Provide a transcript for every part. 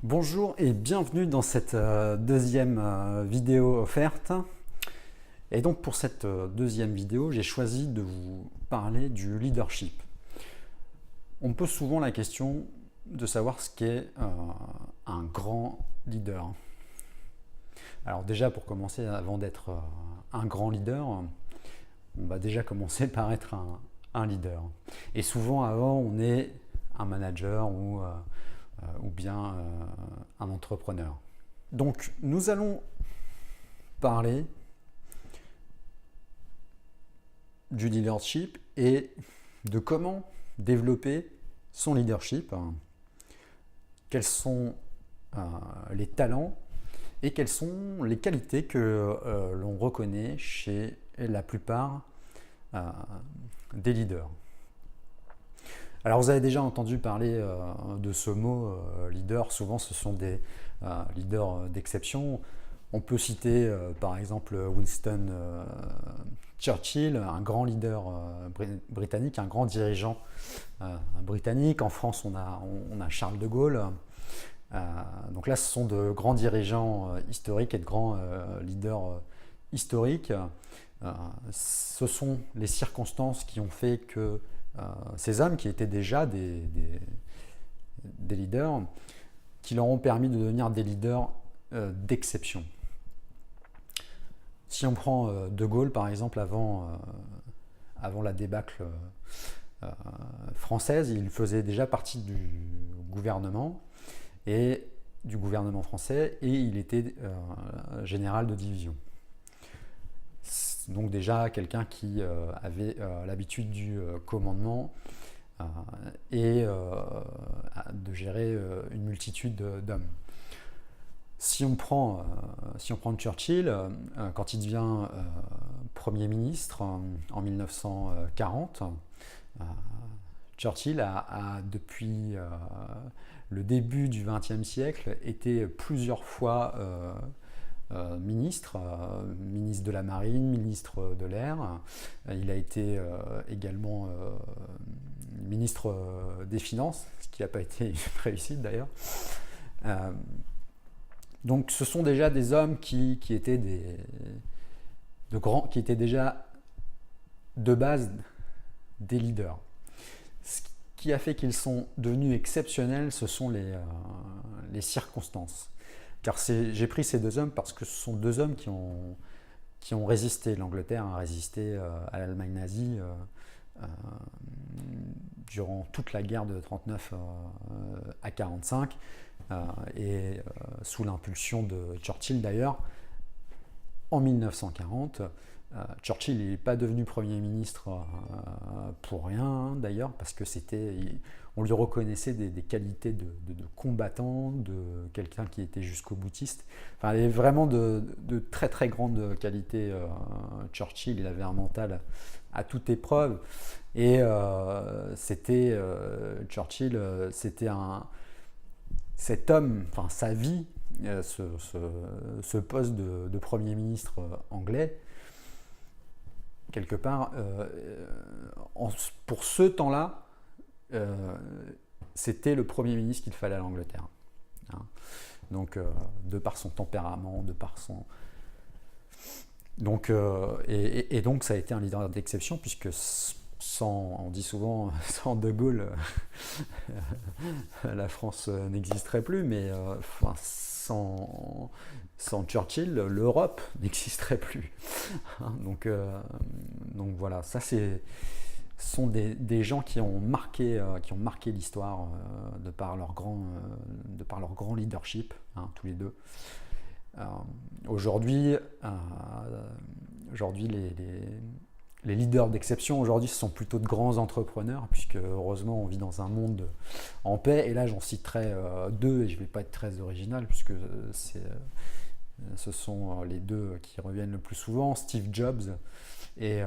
Bonjour et bienvenue dans cette deuxième vidéo offerte. Et donc pour cette deuxième vidéo, j'ai choisi de vous parler du leadership. On me pose souvent la question de savoir ce qu'est un grand leader. Alors déjà pour commencer, avant d'être un grand leader, on va déjà commencer par être un leader. Et souvent avant, on est un manager ou bien un entrepreneur. Donc nous allons parler du leadership et de comment développer son leadership, quels sont les talents et quelles sont les qualités que l'on reconnaît chez la plupart des leaders. Alors vous avez déjà entendu parler de ce mot leader, souvent ce sont des leaders d'exception. On peut citer par exemple Winston Churchill, un grand leader britannique, un grand dirigeant britannique. En France, on a Charles de Gaulle. Donc là, ce sont de grands dirigeants historiques et de grands leaders historiques. Ce sont les circonstances qui ont fait que ces hommes qui étaient déjà des leaders, qui leur ont permis de devenir des leaders d'exception. Si on prend De Gaulle par exemple avant la débâcle française, il faisait déjà partie du gouvernement français et il était général de division. Donc déjà quelqu'un qui avait l'habitude du commandement et de gérer une multitude d'hommes. Si on prend Churchill, quand il devient Premier ministre en 1940, Churchill a depuis le début du XXe siècle été plusieurs fois ministre de la Marine, ministre de l'Air. Il a été également ministre des Finances, ce qui n'a pas été une réussite d'ailleurs. Donc ce sont déjà des hommes qui étaient qui étaient déjà de base des leaders. Ce qui a fait qu'ils sont devenus exceptionnels, ce sont les circonstances. Car j'ai pris ces deux hommes parce que ce sont deux hommes qui ont résisté. L'Angleterre a résisté à l'Allemagne nazie durant toute la guerre de 39 à 45 et sous l'impulsion de Churchill d'ailleurs. En 1940, Churchill n'est pas devenu Premier ministre pour rien d'ailleurs, parce que on lui reconnaissait des qualités de combattant, de quelqu'un qui était jusqu'au boutiste. Enfin, il avait vraiment de très très grandes qualités. Churchill, il avait un mental à toute épreuve. Et Churchill, c'était cet homme, enfin sa vie, ce poste de Premier ministre anglais, quelque part, pour ce temps-là, c'était le Premier ministre qu'il fallait à l'Angleterre. Hein. Donc, de par son tempérament, de par son... Donc, et donc, ça a été un leader d'exception, puisque on dit souvent, sans De Gaulle, la France n'existerait plus, mais sans Churchill, l'Europe n'existerait plus. Donc voilà, ça sont des gens qui ont marqué l'histoire de par leur grand leadership, tous les deux. Aujourd'hui, les leaders d'exception aujourd'hui, ce sont plutôt de grands entrepreneurs, puisque heureusement on vit dans un monde en paix. Et là, j'en citerai deux, et je ne vais pas être très original, puisque ce sont les deux qui reviennent le plus souvent, Steve Jobs et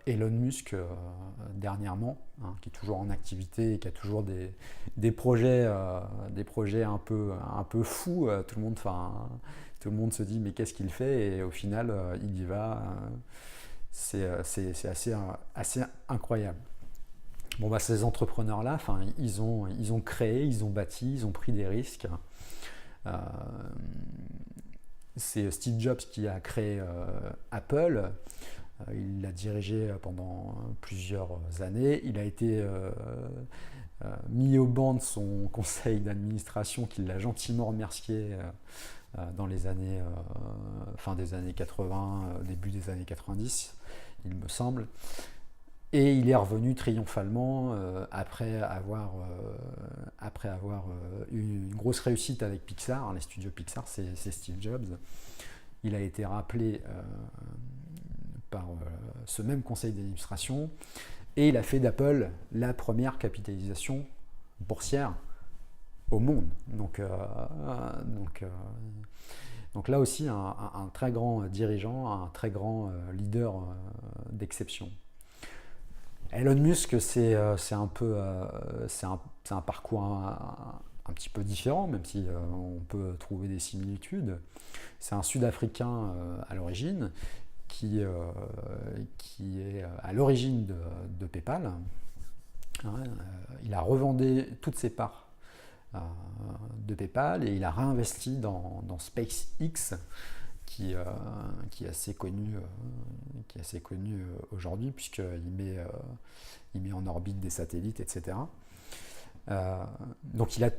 Elon Musk dernièrement, qui est toujours en activité et qui a toujours des projets un peu fous. Tout le monde se dit mais qu'est-ce qu'il fait, et au final il y va. C'est assez incroyable. Bon, bah, ces entrepreneurs-là, ils ont créé, ils ont bâti, ils ont pris des risques. Euh, c'est Steve Jobs qui a créé Apple. Il l'a dirigé pendant plusieurs années. Il a été mis au banc de son conseil d'administration, qui l'a gentiment remercié dans les années, fin des années 80, début des années 90, il me semble. Et il est revenu triomphalement après avoir eu une grosse réussite avec Pixar. Les studios Pixar, c'est Steve Jobs. Il a été rappelé par ce même conseil d'administration et il a fait d'Apple la première capitalisation boursière au monde. Donc là aussi, un très grand dirigeant, un très grand leader d'exception. Elon Musk, c'est un parcours un petit peu différent, même si on peut trouver des similitudes. C'est un Sud-Africain à l'origine qui est à l'origine de PayPal. Il a revendu toutes ses parts de PayPal et il a réinvesti dans SpaceX, qui est assez connu aujourd'hui, puisqu'il met en orbite des satellites, etc. Donc il a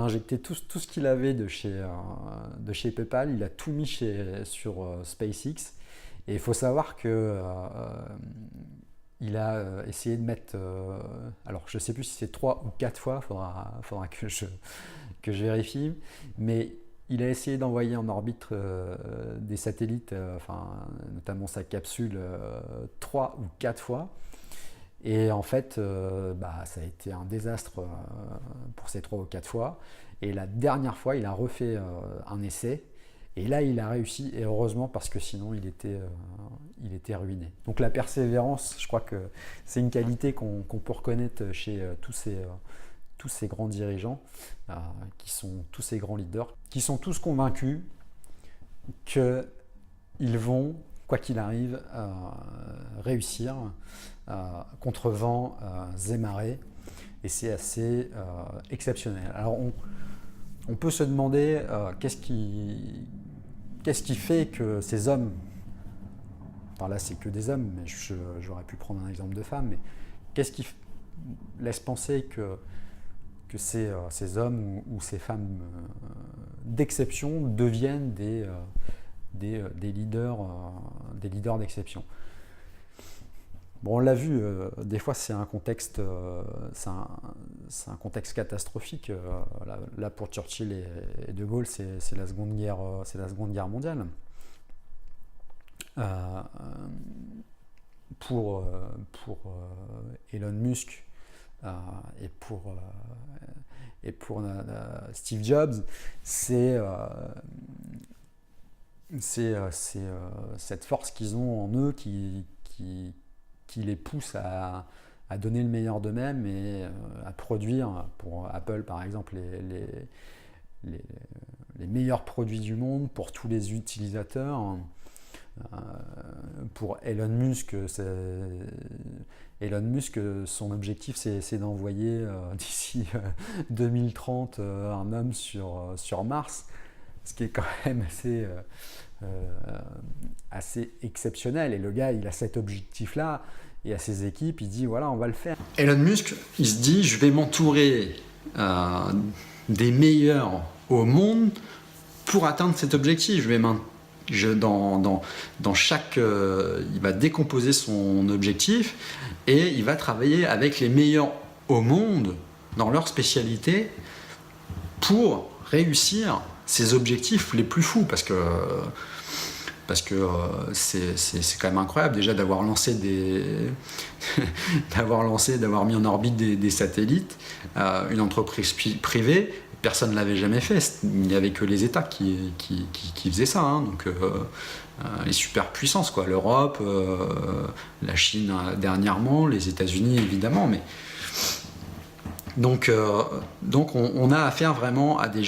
injecté tout ce qu'il avait de chez PayPal, il a tout mis sur SpaceX. Et il faut savoir que il a essayé de mettre, alors je ne sais plus si c'est 3 ou 4 fois, faudra que je vérifie, mais il a essayé d'envoyer en orbite des satellites, notamment sa capsule, 3 ou 4 fois. Et en fait, ça a été un désastre pour ces 3 ou 4 fois. Et la dernière fois, il a refait un essai. Et là, il a réussi, et heureusement, parce que sinon, il était ruiné. Donc la persévérance, je crois que c'est une qualité qu'on peut reconnaître chez tous ces grands dirigeants, qui sont tous ces grands leaders, qui sont tous convaincus qu'ils vont, quoi qu'il arrive, réussir contre vent et marée. Et c'est assez exceptionnel. Alors on peut se demander qu'est-ce qui fait que ces hommes, là c'est que des hommes, mais j'aurais pu prendre un exemple de femmes, mais qu'est-ce qui laisse penser que ces hommes ou ces femmes d'exception deviennent des leaders d'exception. Bon, on l'a vu, des fois c'est un contexte catastrophique. Là pour Churchill et De Gaulle, c'est la Seconde Guerre mondiale. Pour Elon Musk et pour Steve Jobs, c'est cette force qu'ils ont en eux qui les pousse à donner le meilleur d'eux-mêmes et à produire, pour Apple par exemple, les meilleurs produits du monde pour tous les utilisateurs. Pour Elon Musk, son objectif c'est d'envoyer d'ici 2030 un homme sur Mars, ce qui est quand même assez exceptionnel. Et le gars, il a cet objectif-là, et à ses équipes, il dit voilà, on va le faire. Elon Musk, il se dit je vais m'entourer des meilleurs au monde pour atteindre cet objectif. Dans chaque, il va décomposer son objectif et il va travailler avec les meilleurs au monde dans leur spécialité pour réussir ses objectifs les plus fous, parce que c'est quand même incroyable déjà d'avoir mis en orbite des satellites, une entreprise privée. Personne ne l'avait jamais fait, il n'y avait que les États qui faisaient ça, hein. Donc les superpuissances, quoi, l'Europe, la Chine dernièrement, les États-Unis évidemment, mais donc on a affaire vraiment à des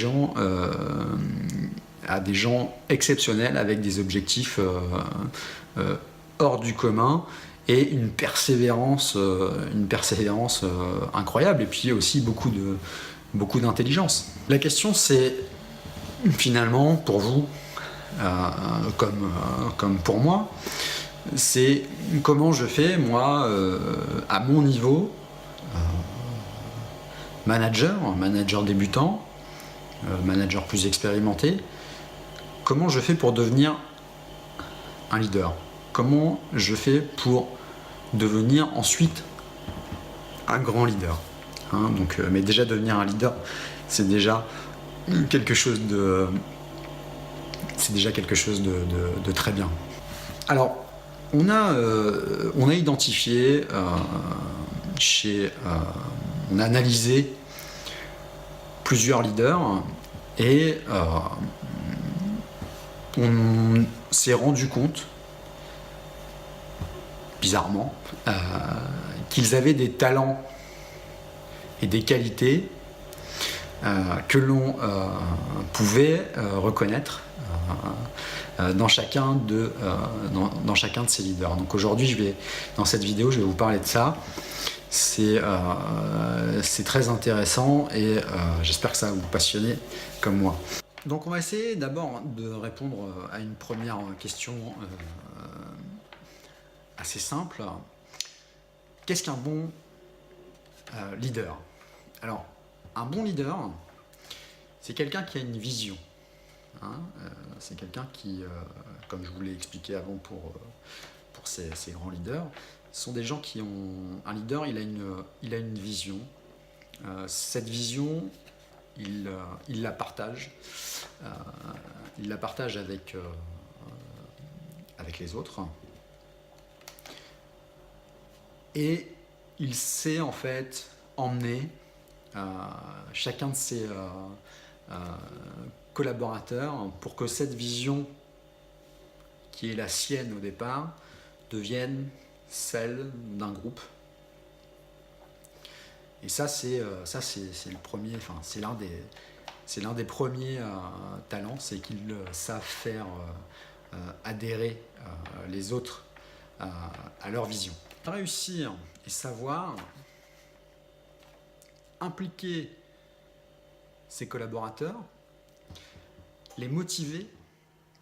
gens exceptionnels avec des objectifs hors du commun, et une persévérance incroyable, et puis aussi beaucoup d'intelligence. La question, c'est finalement pour vous, comme pour moi, c'est comment je fais moi à mon niveau, manager débutant, manager plus expérimenté, comment je fais pour devenir un leader, comment je fais pour devenir ensuite un grand leader, hein, donc, mais déjà devenir un leader, c'est déjà quelque chose de très bien. Alors on a identifié on a analysé plusieurs leaders et on s'est rendu compte, bizarrement, qu'ils avaient des talents et des qualités que l'on pouvait reconnaître dans chacun de ces leaders. Donc aujourd'hui, dans cette vidéo, je vais vous parler de ça. C'est très intéressant et j'espère que ça va vous passionner comme moi. Donc on va essayer d'abord de répondre à une première question assez simple. Qu'est-ce qu'un bon leader? Alors, un bon leader, c'est quelqu'un qui a une vision. Hein, c'est quelqu'un qui, comme je vous l'ai expliqué avant pour ces grands leaders, sont des gens qui ont... Un leader, il a une vision. Cette vision, il la partage. Il la partage avec les autres. Et il sait en fait emmener chacun de ses collaborateurs pour que cette vision qui est la sienne au départ devienne celle d'un groupe. Et ça c'est le premier, enfin c'est l'un des premiers talents, c'est qu'ils savent faire adhérer les autres à leur vision. Réussir et savoir impliquer ses collaborateurs, les motiver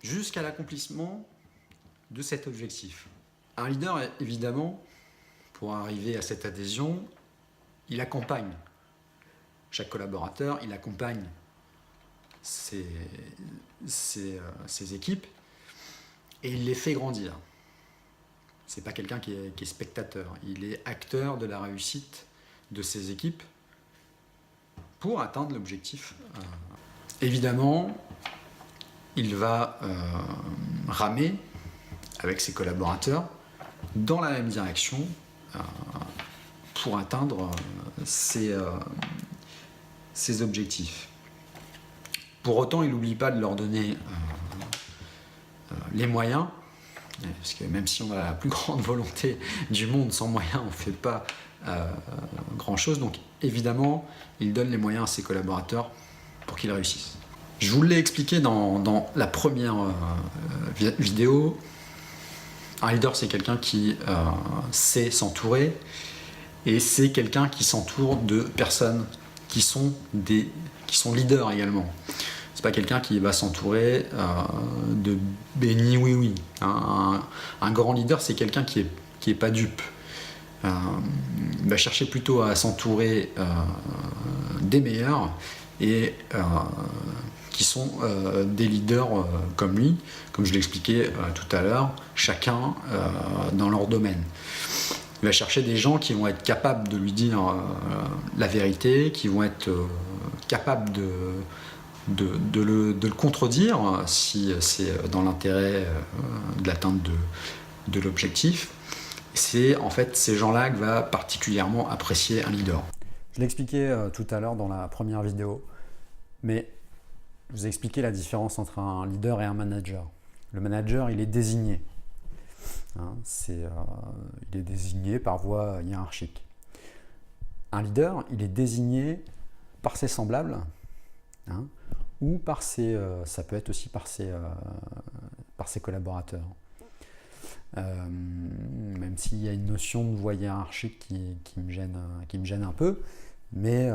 jusqu'à l'accomplissement de cet objectif. Un leader, évidemment, pour arriver à cette adhésion, il accompagne chaque collaborateur, il accompagne ses équipes et il les fait grandir. C'est pas quelqu'un qui est spectateur, il est acteur de la réussite de ses équipes pour atteindre l'objectif. Évidemment, il va ramer avec ses collaborateurs dans la même direction pour atteindre ses objectifs. Pour autant, il n'oublie pas de leur donner les moyens, parce que même si on a la plus grande volonté du monde, sans moyens, on ne fait pas grand-chose. Donc évidemment, il donne les moyens à ses collaborateurs pour qu'ils réussissent. Je vous l'ai expliqué dans la première vidéo. Un leader, c'est quelqu'un qui sait s'entourer et c'est quelqu'un qui s'entoure de personnes qui sont leaders également. C'est pas quelqu'un qui va s'entourer de béni oui. Un grand leader, c'est quelqu'un qui est pas dupe. Il va chercher plutôt à s'entourer des meilleurs et qui sont des leaders comme lui, comme je l'expliquais tout à l'heure, chacun dans leur domaine. Il va chercher des gens qui vont être capables de lui dire la vérité, qui vont être capables de le contredire si c'est dans l'intérêt de l'atteinte de l'objectif. C'est en fait ces gens-là que va particulièrement apprécier un leader. Je l'expliquais tout à l'heure dans la première vidéo, mais je vous ai expliqué la différence entre un leader et un manager. Le manager, il est désigné. Hein, il est désigné par voie hiérarchique. Un leader, il est désigné par ses semblables, hein, ou par ça peut être aussi par ses collaborateurs. même s'il y a une notion de voie hiérarchique qui me gêne un peu, mais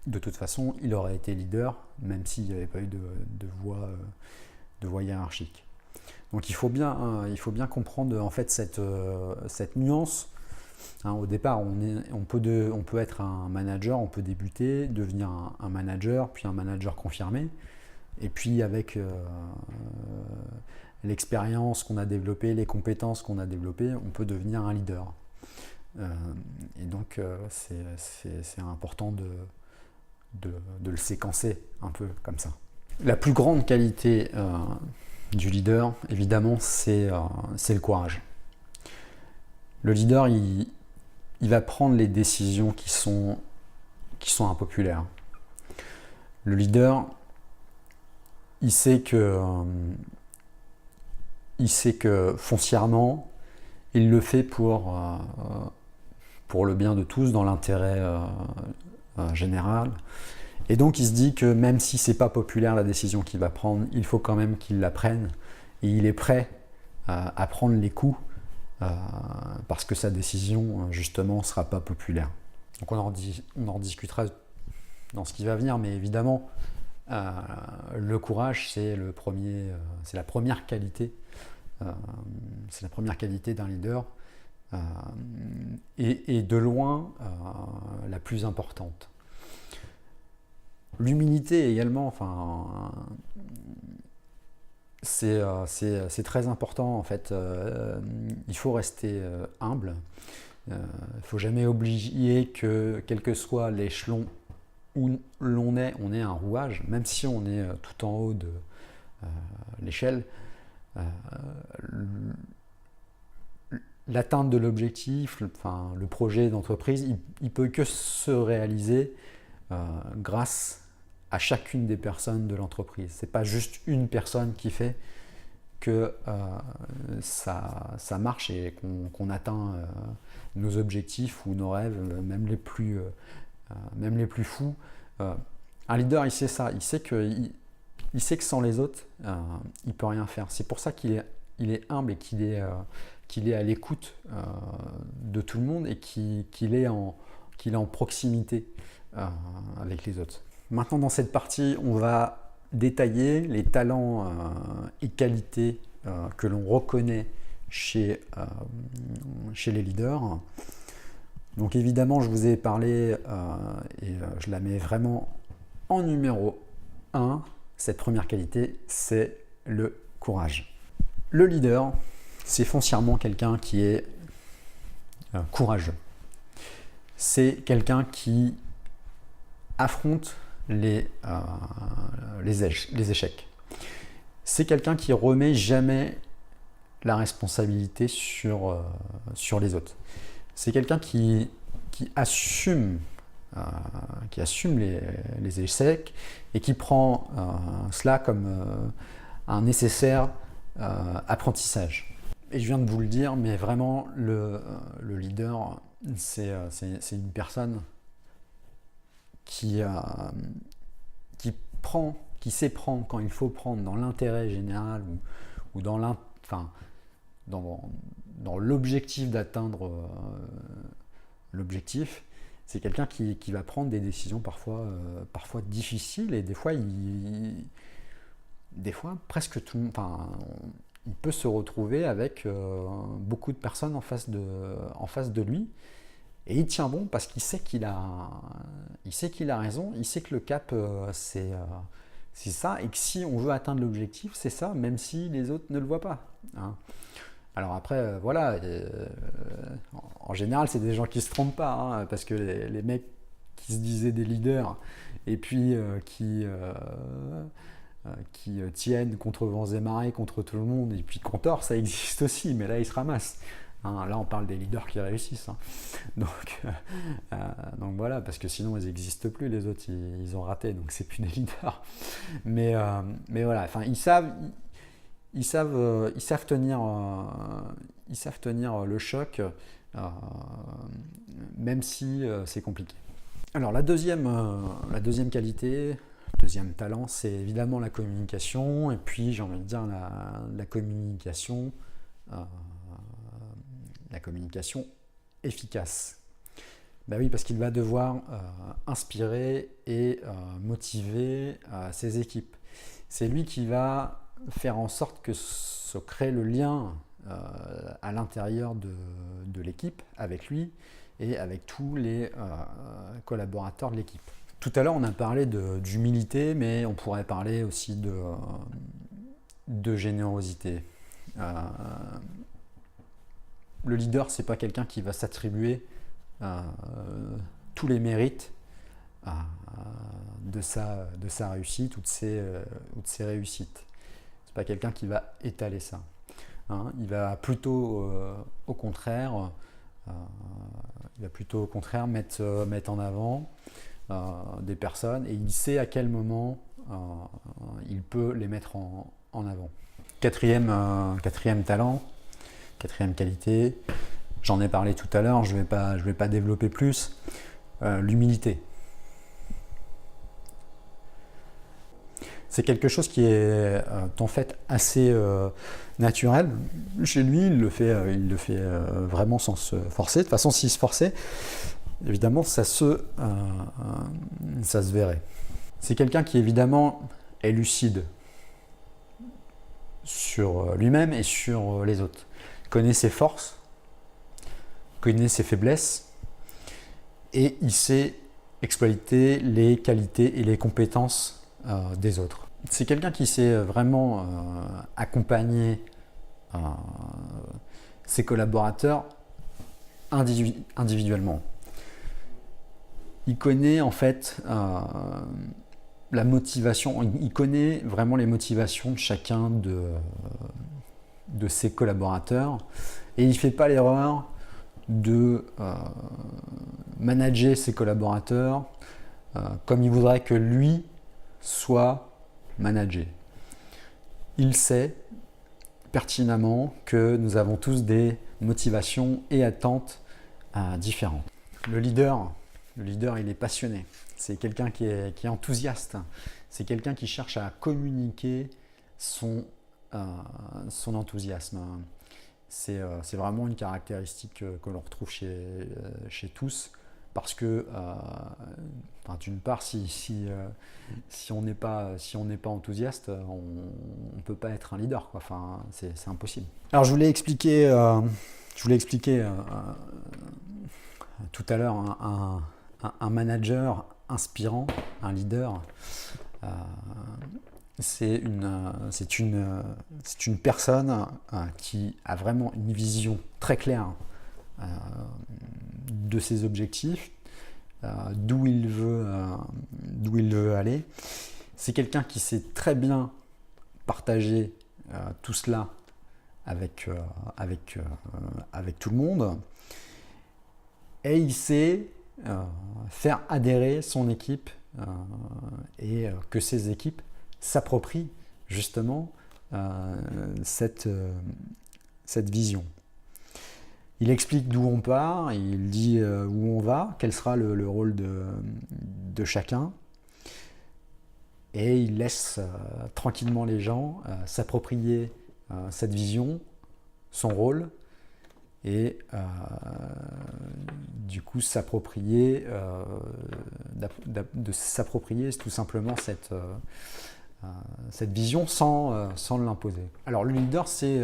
de toute façon, il aurait été leader, même s'il n'y avait pas eu de voie hiérarchique. Donc il faut bien comprendre en fait cette nuance. Au départ, on peut être un manager, on peut débuter, devenir un manager, puis un manager confirmé. Et puis avec l'expérience qu'on a développée, les compétences qu'on a développées, on peut devenir un leader. Et donc c'est important de le séquencer un peu comme ça. La plus grande qualité du leader, évidemment, c'est le courage. Le leader, il va prendre les décisions qui sont impopulaires. Le leader, il sait que foncièrement, il le fait pour le bien de tous, dans l'intérêt général. Et donc il se dit que même si c'est pas populaire la décision qu'il va prendre, il faut quand même qu'il la prenne. Et il est prêt à prendre les coups parce que sa décision, justement, sera pas populaire. Donc on en discutera dans ce qui va venir, mais évidemment, le courage, c'est la première qualité. C'est la première qualité d'un leader et de loin la plus importante. L'humilité également, c'est très important en fait. Il faut rester humble. Il ne faut jamais oublier que quel que soit l'échelon où l'on est, on est un rouage, même si on est tout en haut de l'échelle. L'atteinte de l'objectif, le projet d'entreprise, il peut que se réaliser grâce à chacune des personnes de l'entreprise. C'est pas juste une personne qui fait que ça marche et qu'on atteint nos objectifs ou nos rêves, même les plus fous. Un leader, il sait ça, il sait que sans les autres, il peut rien faire. C'est pour ça qu'il est humble et qu'il est à l'écoute de tout le monde et qu'il est en proximité avec les autres. Maintenant, dans cette partie, on va détailler les talents et qualités que l'on reconnaît chez les leaders. Donc évidemment, je vous ai parlé et je la mets vraiment en numéro 1. Cette première qualité, c'est le courage. Le leader, c'est foncièrement quelqu'un qui est courageux. C'est quelqu'un qui affronte les échecs. C'est quelqu'un qui remet jamais la responsabilité sur les autres. C'est quelqu'un qui assume les échecs et qui prend cela comme un nécessaire apprentissage. Et je viens de vous le dire, mais vraiment, le leader, c'est une personne qui sait prendre quand il faut prendre dans l'intérêt général ou dans l'objectif d'atteindre l'objectif. C'est quelqu'un qui va prendre des décisions parfois difficiles et des fois presque tout le monde. Il peut se retrouver avec beaucoup de personnes en face de lui et il tient bon parce qu'il sait qu'il a raison, il sait que le cap c'est ça et que si on veut atteindre l'objectif c'est ça, même si les autres ne le voient pas. Hein. Alors après, en général, c'est des gens qui ne se trompent pas, hein, parce que les mecs qui se disaient des leaders et puis qui tiennent contre vents et marées, contre tout le monde, et puis contre ça existe aussi, mais là, ils se ramassent. Hein, là, on parle des leaders qui réussissent. Hein. Donc voilà, parce que sinon, ils n'existent plus, les autres, ils ont raté, donc c'est plus des leaders. Mais voilà, ils savent tenir le choc, même si c'est compliqué. Alors la deuxième qualité, deuxième talent, c'est évidemment la communication. Et puis j'ai envie de dire la communication la communication efficace. Ben oui, parce qu'il va devoir inspirer et motiver ses équipes. C'est lui qui va faire en sorte que se crée le lien à l'intérieur de l'équipe, avec lui et avec tous les collaborateurs de l'équipe. Tout à l'heure, on a parlé d'humilité, mais on pourrait parler aussi de générosité. Le leader, c'est pas quelqu'un qui va s'attribuer tous les mérites de sa réussite ou de ses réussites. C'est pas quelqu'un qui va étaler ça. Hein. Il va plutôt au contraire mettre en avant des personnes, et il sait à quel moment il peut les mettre en avant. Quatrième talent, quatrième qualité, j'en ai parlé tout à l'heure, je vais pas développer plus, l'humilité. C'est quelque chose qui est en fait assez naturel. Chez lui, il le fait vraiment sans se forcer. De toute façon, s'il se forçait, évidemment, ça se verrait. C'est quelqu'un qui, évidemment, est lucide sur lui-même et sur les autres. Il connaît ses forces, connaît ses faiblesses, et il sait exploiter les qualités et les compétences des autres. C'est quelqu'un qui sait vraiment accompagner ses collaborateurs individuellement. Il connaît en fait la motivation, il connaît vraiment les motivations de chacun de ses collaborateurs, et il ne fait pas l'erreur de manager ses collaborateurs comme il voudrait que lui soit managé. Il sait pertinemment que nous avons tous des motivations et attentes différentes. Le leader, il est passionné. C'est quelqu'un qui est enthousiaste. C'est quelqu'un qui cherche à communiquer son enthousiasme. C'est vraiment une caractéristique que l'on retrouve chez tous, parce que d'une part, si on n'est pas enthousiaste, on ne peut pas être un leader, quoi. Enfin, c'est impossible. Alors je voulais expliquer tout à l'heure un manager inspirant, un leader. C'est une personne qui a vraiment une vision très claire de ses objectifs, d'où il veut aller. C'est quelqu'un qui sait très bien partager tout cela avec tout le monde, et il sait faire adhérer son équipe et que ses équipes s'approprient justement cette vision. Il explique d'où on part, il dit où on va, quel sera le rôle de chacun, et il laisse tranquillement les gens s'approprier cette vision, son rôle, et du coup s'approprier tout simplement cette vision sans l'imposer. Alors le leader, c'est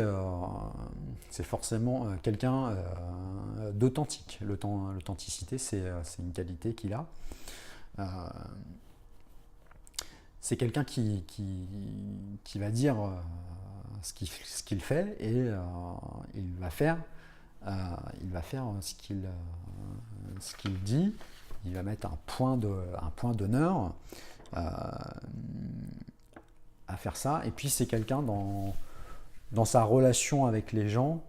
forcément quelqu'un d'authentique. L'authenticité, c'est une qualité qu'il a. C'est quelqu'un qui va dire ce qu'il fait, et il va faire ce qu'il dit. Il va mettre un point d'honneur à faire ça. Et puis c'est quelqu'un dans sa relation avec les gens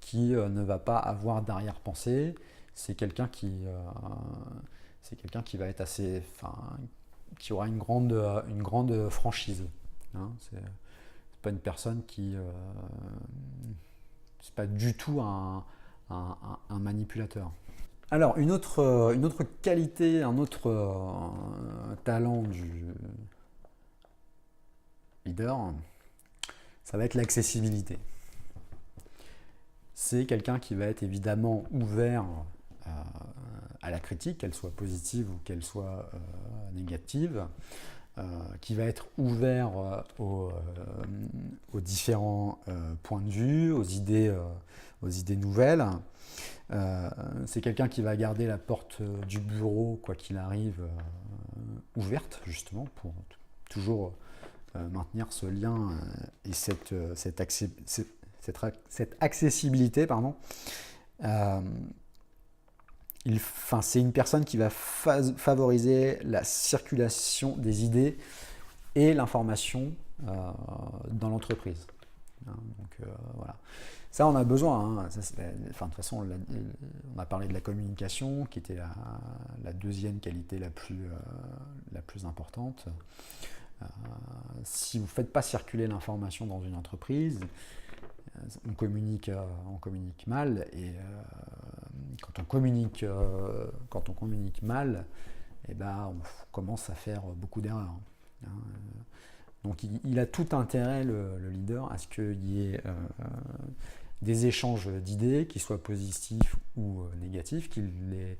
qui ne va pas avoir d'arrière-pensée. C'est quelqu'un qui va être qui aura une grande franchise. Hein. C'est pas une personne c'est pas du tout un manipulateur. Alors une autre qualité, un autre talent du leader, ça va être l'accessibilité. c'est quelqu'un qui va être évidemment ouvert à la critique, qu'elle soit positive ou qu'elle soit négative, qui va être ouvert aux différents points de vue, aux idées nouvelles. C'est quelqu'un qui va garder la porte du bureau, quoi qu'il arrive, ouverte, justement, pour toujours maintenir ce lien et cette accessibilité. Pardon. C'est une personne qui va favoriser la circulation des idées et l'information dans l'entreprise. Voilà. Ça, on a besoin. De toute façon, on a parlé de la communication, qui était la deuxième qualité la plus importante. Si vous ne faites pas circuler l'information dans une entreprise, on communique mal, et quand on communique mal, on commence à faire beaucoup d'erreurs. Donc il a tout intérêt, le leader, à ce qu'il y ait des échanges d'idées, qu'ils soient positifs ou négatifs, qu'il les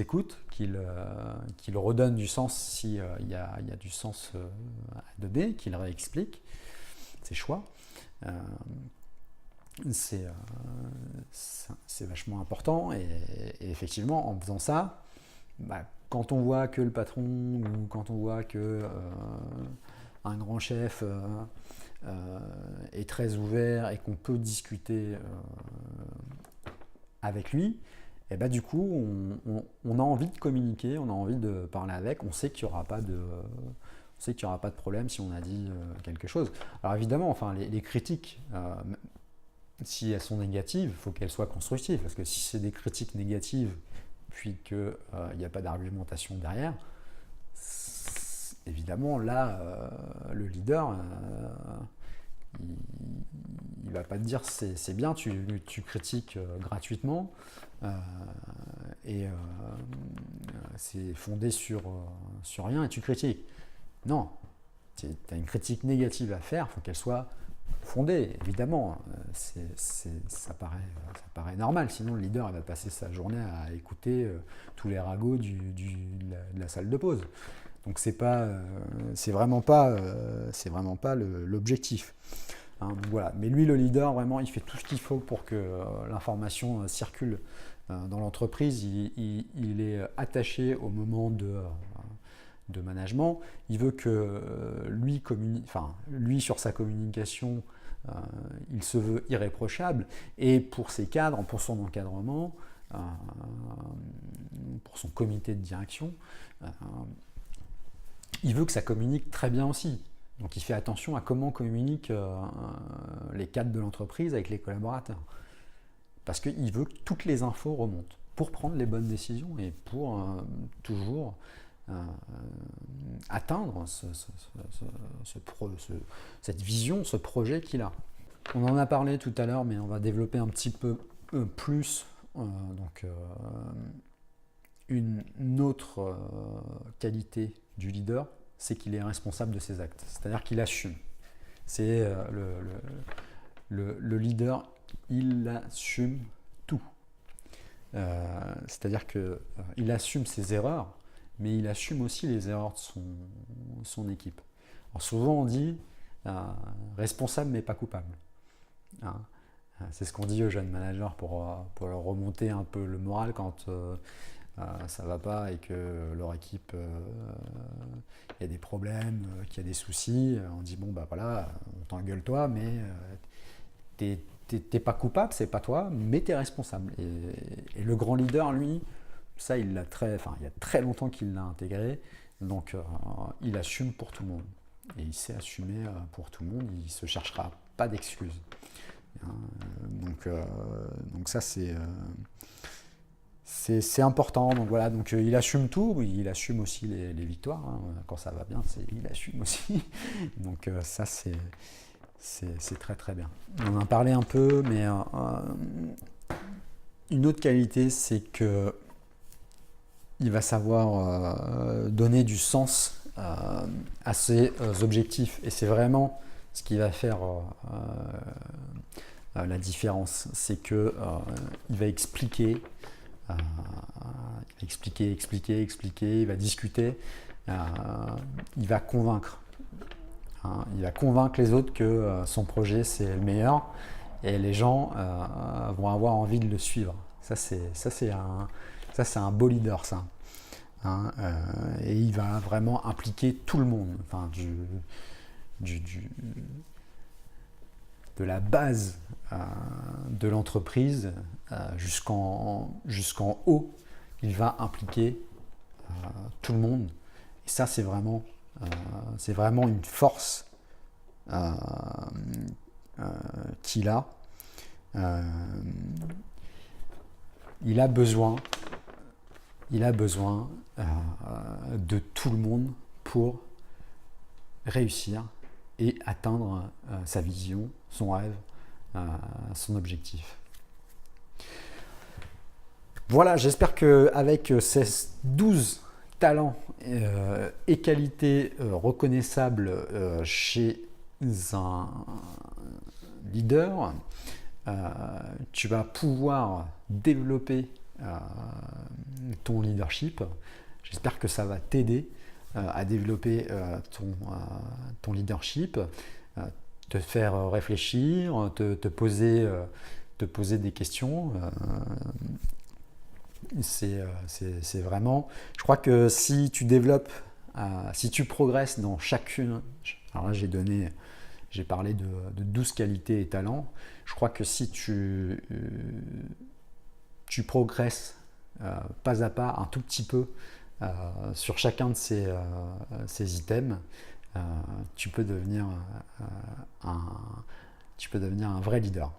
écoute, qu'il redonne du sens s'il y a du sens à donner, qu'il réexplique ses choix. C'est vachement important, et effectivement, en faisant ça, quand on voit que le patron, ou quand on voit que un grand chef est très ouvert et qu'on peut discuter avec lui, et du coup on a envie de communiquer, on a envie de parler avec, on sait qu'il n'y aura pas de problème si on a dit quelque chose. Alors évidemment, les critiques, si elles sont négatives, il faut qu'elles soient constructives, parce que si c'est des critiques négatives puis qu'il n'y a pas d'argumentation derrière, évidemment là le leader il va pas te dire c'est bien, tu critiques gratuitement et c'est fondé sur rien et tu critiques. Non, tu as une critique négative à faire, il faut qu'elle soit fondée, évidemment. Ça paraît normal, sinon le leader il va passer sa journée à écouter tous les ragots de la salle de pause. Donc c'est vraiment pas l'objectif. Donc voilà. Mais lui, le leader, vraiment, il fait tout ce qu'il faut pour que l'information circule dans l'entreprise. Il est attaché au moment de management. Il veut que lui sur sa communication, il se veut irréprochable. Et pour ses cadres, pour son encadrement, pour son comité de direction, il veut que ça communique très bien aussi. Donc il fait attention à comment communiquent les cadres de l'entreprise avec les collaborateurs. Parce qu'il veut que toutes les infos remontent pour prendre les bonnes décisions et pour toujours atteindre cette vision, ce projet qu'il a. On en a parlé tout à l'heure, mais on va développer un petit peu plus. Une autre qualité du leader, c'est qu'il est responsable de ses actes. C'est-à-dire qu'il assume. C'est le leader, il assume tout. C'est-à-dire qu'il assume ses erreurs, mais il assume aussi les erreurs de son équipe. Alors souvent on dit responsable mais pas coupable. C'est ce qu'on dit aux jeunes managers pour leur remonter un peu le moral quand ça va pas et que leur équipe il y a des problèmes, qu'il y a des soucis. On dit voilà, on t'engueule toi, mais t'es pas coupable, c'est pas toi, mais t'es responsable. Et le grand leader, lui, ça il y a très longtemps qu'il l'a intégré, donc il assume pour tout le monde. Et il sait assumer pour tout le monde, il se cherchera pas d'excuses. Donc ça c'est important. Donc voilà, donc il assume tout, il assume aussi les victoires. Quand ça va bien, il assume aussi. Donc ça c'est très très bien. On en parlait un peu, mais une autre qualité, c'est que il va savoir donner du sens à ses objectifs. Et c'est vraiment ce qui va faire la différence. C'est que il va expliquer, il va discuter, il va convaincre. Il va convaincre les autres que son projet c'est le meilleur et les gens vont avoir envie de le suivre. Ça c'est un beau leader ça. Et il va vraiment impliquer tout le monde, enfin, de la base de l'entreprise jusqu'en haut. Il va impliquer tout le monde. Et ça c'est vraiment une force qu'il a. Il a besoin de tout le monde pour réussir et atteindre sa vision, son rêve, son objectif. Voilà, j'espère qu'avec ces 12 talents et qualités reconnaissables chez un leader, tu vas pouvoir développer ton leadership. J'espère que ça va t'aider à développer ton leadership, te faire réfléchir, te poser des questions. C'est vraiment, je crois que si tu développes, si tu progresses dans chacune, alors là j'ai parlé de 12 qualités et talents, je crois que si tu progresses pas à pas, un tout petit peu, sur chacun de ces items, tu peux devenir un vrai leader.